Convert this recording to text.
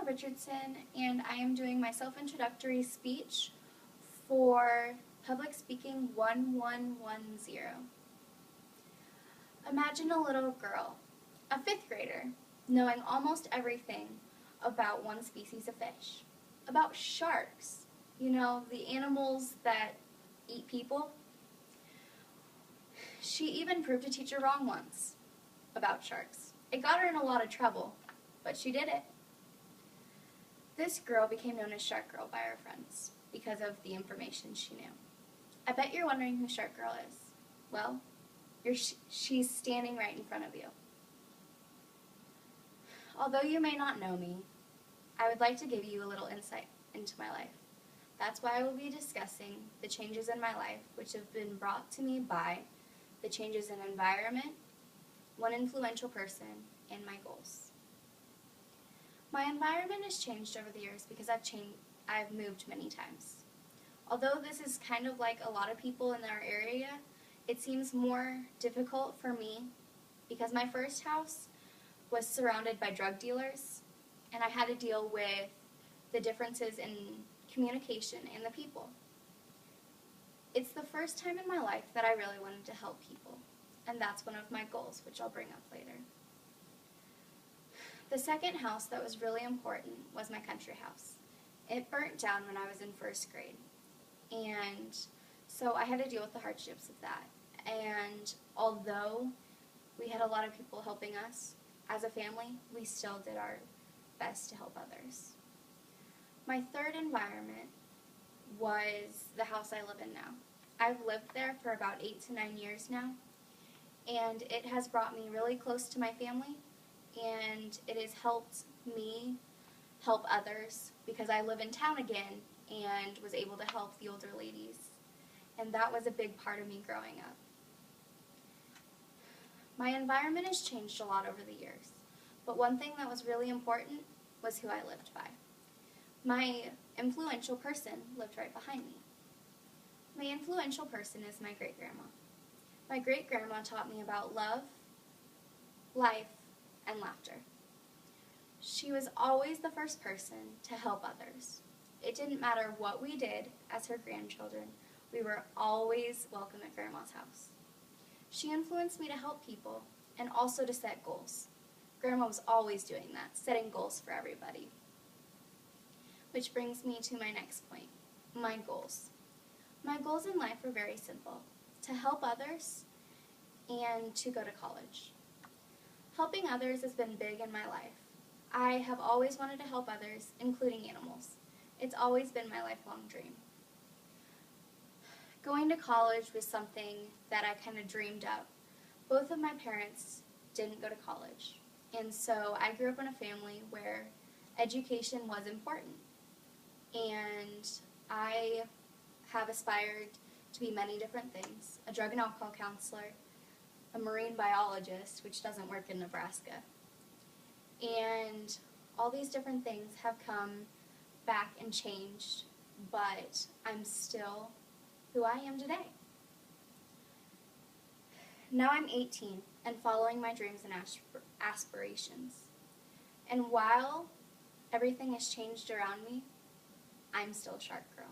Richardson, and I am doing my self-introductory speech for Public Speaking 1110. Imagine a little girl, a fifth grader, knowing almost everything about one species of fish, about sharks, the animals that eat people. She even proved a teacher wrong once about sharks. It got her in a lot of trouble, but she did it. This girl became known as Shark Girl by her friends because of the information she knew. I bet you're wondering who Shark Girl is. Well, she's standing right in front of you. Although you may not know me, I would like to give you a little insight into my life. That's why I will be discussing the changes in my life which have been brought to me by the changes in environment, one influential person, and my goals. My environment has changed over the years because I've moved many times. Although this is kind of like a lot of people in our area, it seems more difficult for me because my first house was surrounded by drug dealers, and I had to deal with the differences in communication and the people. It's the first time in my life that I really wanted to help people, and that's one of my goals, which I'll bring up later. The second house that was really important was my country house. It burnt down when I was in first grade, and so I had to deal with the hardships of that. And although we had a lot of people helping us, as a family, we still did our best to help others. My third environment was the house I live in now. I've lived there for about 8 to 9 years now, and it has brought me really close to my family, and it has helped me help others because I live in town again and was able to help the older ladies, and that was a big part of me growing up. My environment has changed a lot over the years, but one thing that was really important was who I lived by. My influential person lived right behind me. My influential person is my great-grandma. My great-grandma taught me about love, life, and laughter. She was always the first person to help others. It didn't matter what we did as her grandchildren, we were always welcome at Grandma's house. She influenced me to help people and also to set goals. Grandma was always doing that, setting goals for everybody. Which brings me to my next point, my goals. My goals in life were very simple: to help others and to go to college. Helping others has been big in my life. I have always wanted to help others, including animals. It's always been my lifelong dream. Going to college was something that I kind of dreamed of. Both of my parents didn't go to college, and so I grew up in a family where education was important. And I have aspired to be many different things: a drug and alcohol counselor, a marine biologist, which doesn't work in Nebraska. And all these different things have come back and changed, but I'm still who I am today. Now I'm 18 and following my dreams and aspirations. And while everything has changed around me, I'm still Shark Girl.